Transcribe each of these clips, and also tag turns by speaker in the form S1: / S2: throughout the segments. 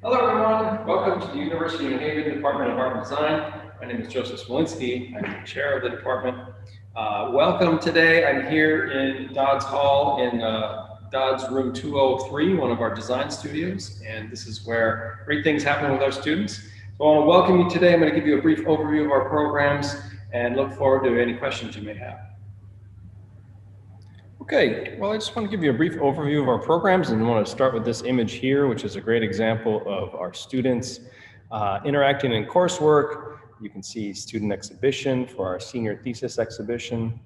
S1: Hello everyone, welcome to the University of New Haven Department of Art and Design. My name is Joseph Smolinski, I'm the chair of the department. Welcome today, I'm here in Dodd's Hall in Dodd's room 203, one of our design studios, and this is where great things happen with our students. So I want to welcome you today. I'm going to give you a brief overview of our programs and look forward to any questions you may have. Okay, well, I just want to give you a brief overview of our programs, and I want to start with this image here, which is a great example of our students interacting in coursework. You can see student exhibition for our senior thesis exhibition,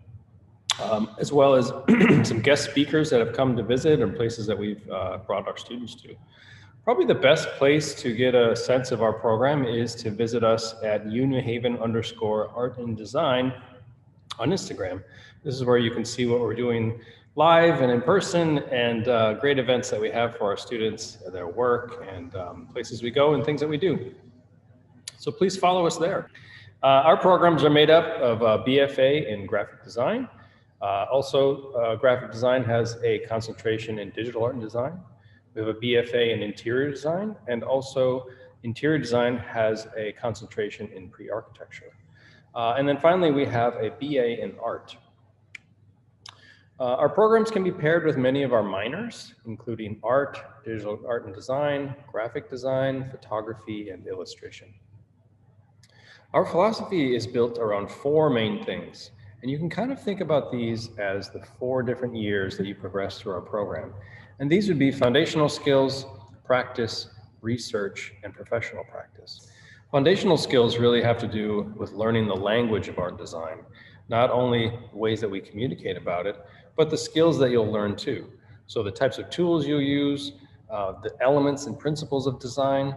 S1: as well as some guest speakers that have come to visit and places that we've brought our students to. Probably the best place to get a sense of our program is to visit us at unewhaven_art and design on Instagram. This is where you can see what we're doing live and in person, and great events that we have for our students, their work, and places we go and things that we do. So please follow us there. Our programs are made up of a BFA in graphic design. Graphic design has a concentration in digital art and design. We have a BFA in interior design, and also interior design has a concentration in pre-architecture. And then finally, we have a BA in art. Our programs can be paired with many of our minors, including art, digital art and design, graphic design, photography, and illustration. Our philosophy is built around four main things, and you can kind of think about these as the 4 different years that you progress through our program. And these would be foundational skills, practice, research, and professional practice. Foundational skills really have to do with learning the language of art design, not only ways that we communicate about it, but the skills that you'll learn too. So the types of tools you'll use, the elements and principles of design,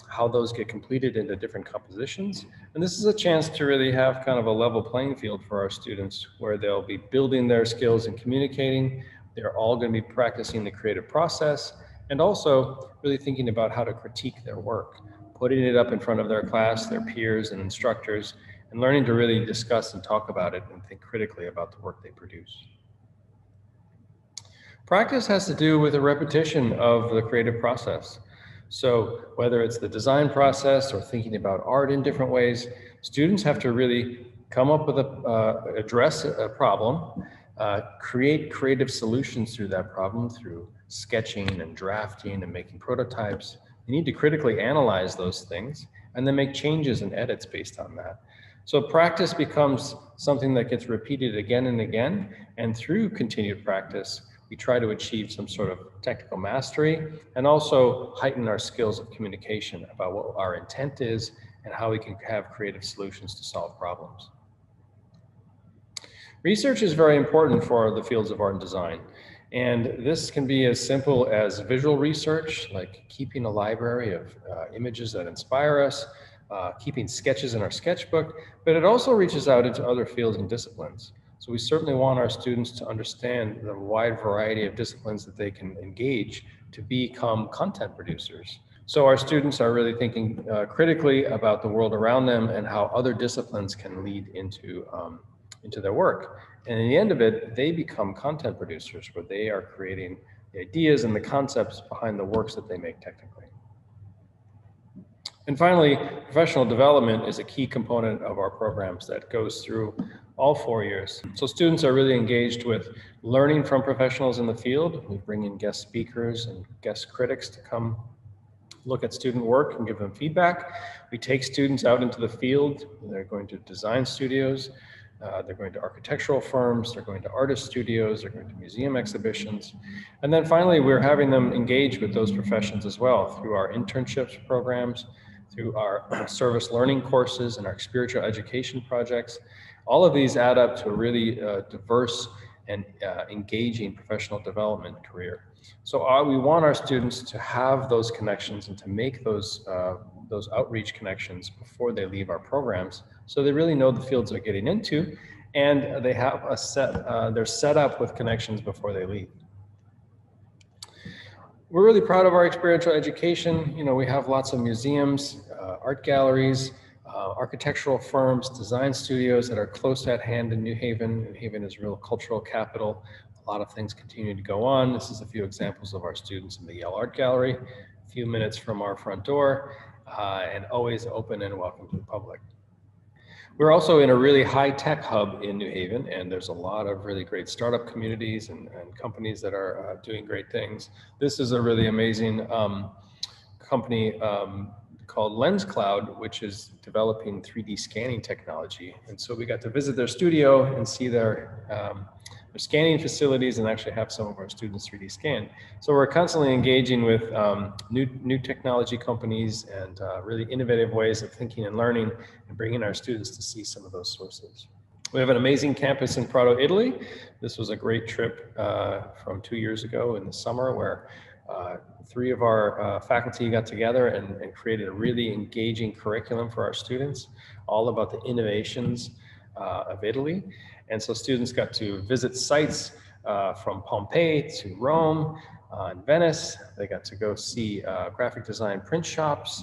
S1: how those get completed into different compositions. And this is a chance to really have kind of a level playing field for our students where they'll be building their skills in communicating. They're all going to be practicing the creative process and also really thinking about how to critique their work, putting it up in front of their class, their peers and instructors, and learning to really discuss and talk about it and think critically about the work they produce. Practice has to do with a repetition of the creative process. So whether it's the design process or thinking about art in different ways, students have to really come up with address a problem, create creative solutions through that problem through sketching and drafting and making prototypes. You need to critically analyze those things and then make changes and edits based on that. So practice becomes something that gets repeated again and again, and through continued practice, we try to achieve some sort of technical mastery and also heighten our skills of communication about what our intent is and how we can have creative solutions to solve problems. Research is very important for the fields of art and design. And this can be as simple as visual research, like keeping a library of images that inspire us, keeping sketches in our sketchbook, but it also reaches out into other fields and disciplines. So we certainly want our students to understand the wide variety of disciplines that they can engage to become content producers. So our students are really thinking critically about the world around them and how other disciplines can lead into their work. And in the end of it, they become content producers where they are creating the ideas and the concepts behind the works that they make technically. And finally, professional development is a key component of our programs that goes through all 4 years. So students are really engaged with learning from professionals in the field. We bring in guest speakers and guest critics to come look at student work and give them feedback. We take students out into the field. They're going to design studios. They're going to architectural firms, they're going to artist studios, they're going to museum exhibitions. And then finally, we're having them engage with those professions as well through our internships programs, through our service learning courses and our experiential education projects. All of these add up to a really diverse and engaging professional development career. So we want our students to have those connections and to make those outreach connections before they leave our programs, so they really know the fields they're getting into, and they have they're set up with connections before they leave. We're really proud of our experiential education. You know, we have lots of museums, art galleries, architectural firms, design studios that are close at hand in New Haven. New Haven is a real cultural capital. A lot of things continue to go on. This is a few examples of our students in the Yale Art Gallery. few minutes from our front door, and always open and welcome to the public. We're also in a really high-tech hub in New Haven, and there's a lot of really great startup communities and companies that are doing great things. This is a really amazing company called Lens Cloud, which is developing 3D scanning technology. And so we got to visit their studio and see their scanning facilities and actually have some of our students 3D scan. So we're constantly engaging with new technology companies and really innovative ways of thinking and learning and bringing our students to see some of those sources. We have an amazing campus in Prato, Italy. This was a great trip from 2 years ago in the summer where 3 of our faculty got together and created a really engaging curriculum for our students, all about the innovations of Italy. And so students got to visit sites from Pompeii to Rome and Venice. They got to go see graphic design print shops,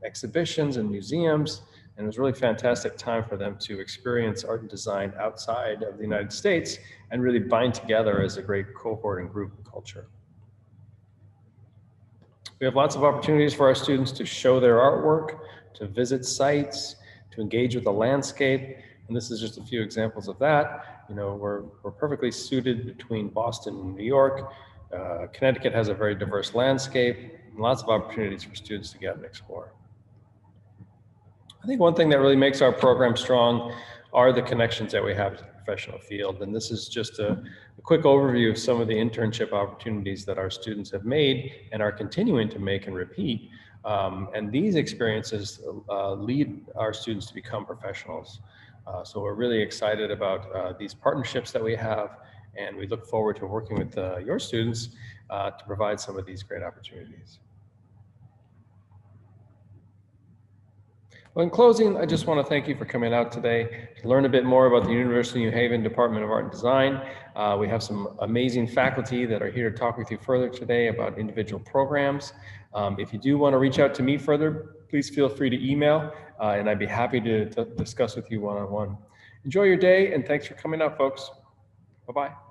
S1: exhibitions and museums. And it was a really fantastic time for them to experience art and design outside of the United States and really bind together as a great cohort and group culture. We have lots of opportunities for our students to show their artwork, to visit sites, to engage with the landscape. And this is just a few examples of that. You know, we're perfectly suited between Boston and New York. Connecticut has a very diverse landscape, and lots of opportunities for students to get and explore. I think one thing that really makes our program strong are the connections that we have to the professional field. And this is just a quick overview of some of the internship opportunities that our students have made and are continuing to make and repeat. And these experiences lead our students to become professionals. So we're really excited about these partnerships that we have, and we look forward to working with your students to provide some of these great opportunities. Well, in closing, I just want to thank you for coming out today to learn a bit more about the University of New Haven Department of Art and Design. We have some amazing faculty that are here to talk with you further today about individual programs. If you do want to reach out to me further, please feel free to email, and I'd be happy to discuss with you one-on-one. Enjoy your day, and thanks for coming out, folks. Bye-bye.